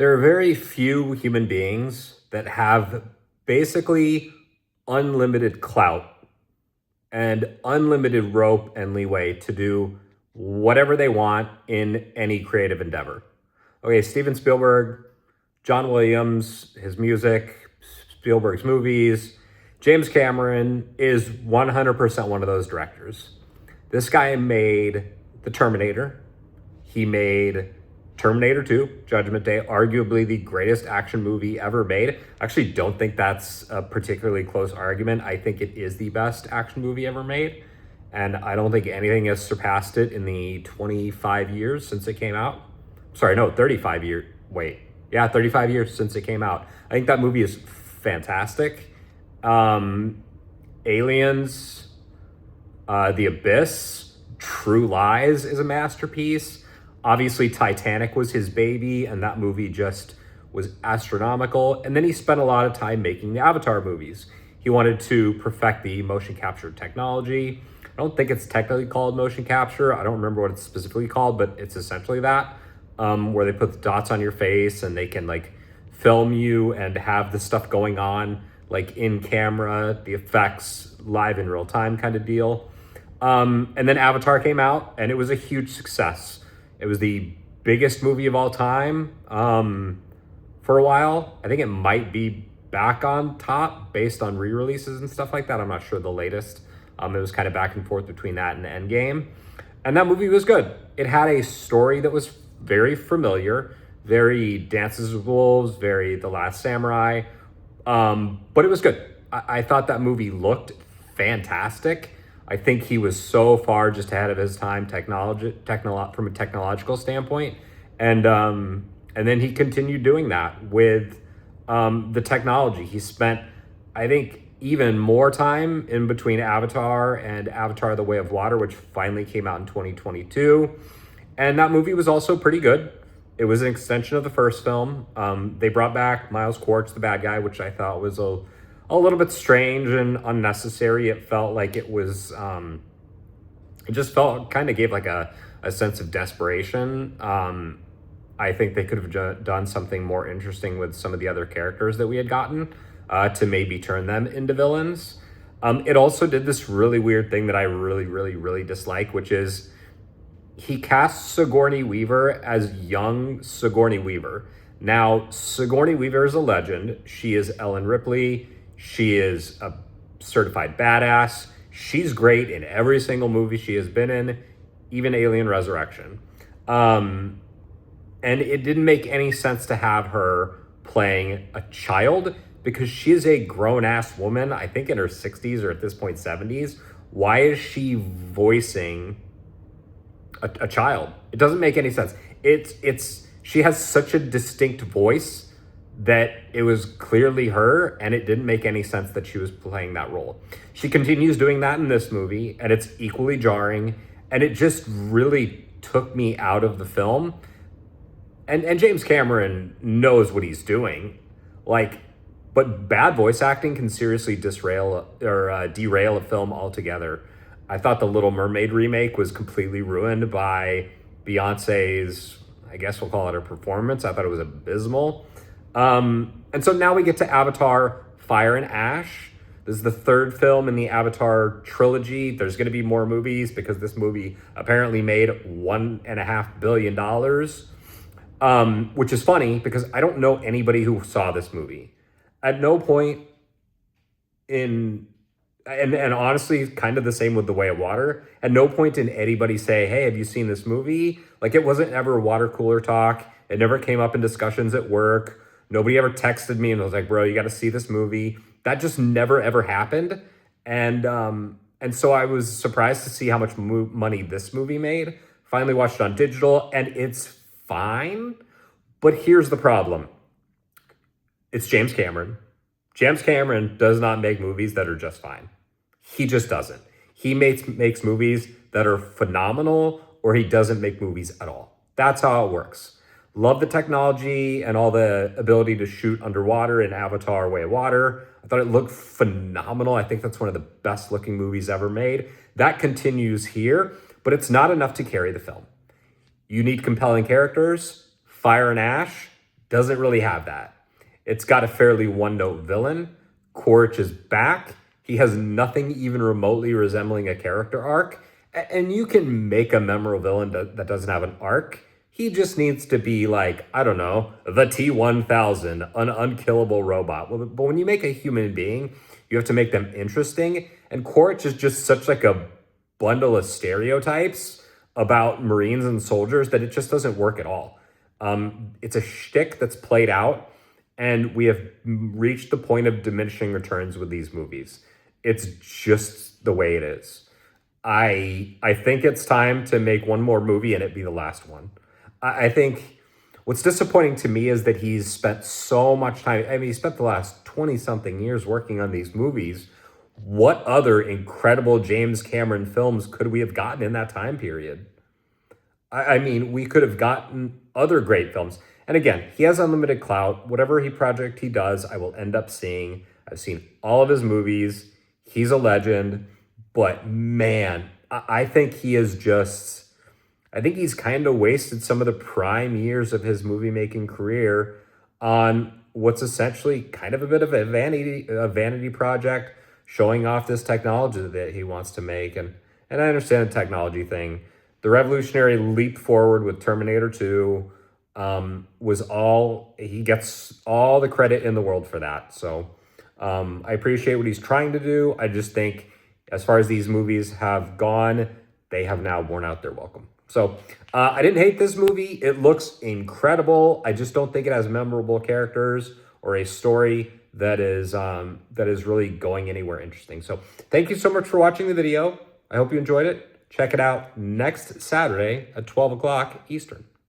There are very few human beings that have basically unlimited clout and unlimited rope and leeway to do whatever they want in any creative endeavor. Okay, Steven Spielberg, John Williams, his music, Spielberg's movies, James Cameron is 100% one of those directors. This guy made The Terminator. He made Terminator 2, Judgment Day, arguably the greatest action movie ever made. I actually don't think that's a particularly close argument. I think it is the best action movie ever made. And I don't think anything has surpassed it in the 25 years since it came out. Sorry, no, 35 years. Wait. Yeah, 35 years since it came out. I think that movie is fantastic. Aliens, The Abyss, True Lies is a masterpiece. Obviously, Titanic was his baby, and that movie just was astronomical. And then he spent a lot of time making the Avatar movies. He wanted to perfect the motion capture technology. I don't think it's technically called motion capture. I don't remember what it's specifically called, but it's essentially that, where they put the dots on your face and they can like film you and have the stuff going on like in camera, the effects live in real time kind of deal. And then Avatar came out and it was a huge success. It was the biggest movie of all time for a while. I think it might be back on top based on re-releases and stuff like that. I'm not sure the latest. It was kind of back and forth between that and Endgame. And that movie was good. It had a story that was very familiar, very Dances with Wolves, very The Last Samurai. But it was good. I thought that movie looked fantastic. I think he was so far just ahead of his time from a technological standpoint. And then he continued doing that with the technology. He spent, I think, even more time in between Avatar and Avatar The Way of Water, which finally came out in 2022. And that movie was also pretty good. It was an extension of the first film. They brought back Miles Quartz, the bad guy, which I thought was a little bit strange and unnecessary. It felt like it was, it just kind of gave like a sense of desperation. I think they could have done something more interesting with some of the other characters that we had gotten to maybe turn them into villains. It also did this really weird thing that I really, really, really dislike, which is he cast Sigourney Weaver as young Sigourney Weaver. Now, Sigourney Weaver is a legend. She is Ellen Ripley. She is a certified badass. She's great in every single movie she has been in, even Alien Resurrection. And it didn't make any sense to have her playing a child because she is a grown-ass woman, I think in her 60s or at this point 70s. Why is she voicing a child? It doesn't make any sense. She has such a distinct voice that it was clearly her, and it didn't make any sense that she was playing that role. She continues doing that in this movie, and it's equally jarring, and it just really took me out of the film. And James Cameron knows what he's doing, but bad voice acting can seriously derail a film altogether. I thought the Little Mermaid remake was completely ruined by Beyonce's, I guess we'll call it, a performance. I thought it was abysmal. And so now we get to Avatar Fire and Ash. This is the third film in the Avatar trilogy. There's going to be more movies because this movie apparently made $1.5 billion, which is funny because I don't know anybody who saw this movie. At no point and honestly, kind of the same with The Way of Water. At no point did anybody say, hey, have you seen this movie? Like, it wasn't ever water cooler talk. It never came up in discussions at work. Nobody ever texted me and was like, bro, you got to see this movie. That just never, ever happened. And so I was surprised to see how much money this movie made. Finally watched it on digital, and it's fine. But here's the problem. It's James Cameron. James Cameron does not make movies that are just fine. He just doesn't. He makes movies that are phenomenal, or he doesn't make movies at all. That's how it works. Love the technology and all the ability to shoot underwater in Avatar Way of Water. I thought it looked phenomenal. I think that's one of the best looking movies ever made. That continues here, but it's not enough to carry the film. You need compelling characters. Fire and Ash doesn't really have that. It's got a fairly one-note villain. Quaritch is back. He has nothing even remotely resembling a character arc. And you can make a memorable villain that doesn't have an arc. He just needs to be like, I don't know, the T-1000, an unkillable robot. But when you make a human being, you have to make them interesting. And Quaritch is just such like a bundle of stereotypes about Marines and soldiers that it just doesn't work at all. It's a shtick that's played out, and we have reached the point of diminishing returns with these movies. It's just the way it is. I think it's time to make one more movie and it be the last one. I think what's disappointing to me is that he's spent so much time. I mean, he spent the last 20 something years working on these movies. What other incredible James Cameron films could we have gotten in that time period? I mean, we could have gotten other great films. And again, he has unlimited clout. Whatever project he does, I will end up seeing. I've seen all of his movies. He's a legend. But man, I think he is just, I think he's kind of wasted some of the prime years of his movie making career on what's essentially kind of a bit of a vanity project, showing off this technology that he wants to make. And I understand the technology thing. The revolutionary leap forward with Terminator 2 was all, he gets all the credit in the world for that. So I appreciate what he's trying to do. I just think as far as these movies have gone, they have now worn out their welcome. So I didn't hate this movie. It looks incredible. I just don't think it has memorable characters or a story that is really going anywhere interesting. So thank you so much for watching the video. I hope you enjoyed it. Check it out next Saturday at 12 o'clock Eastern.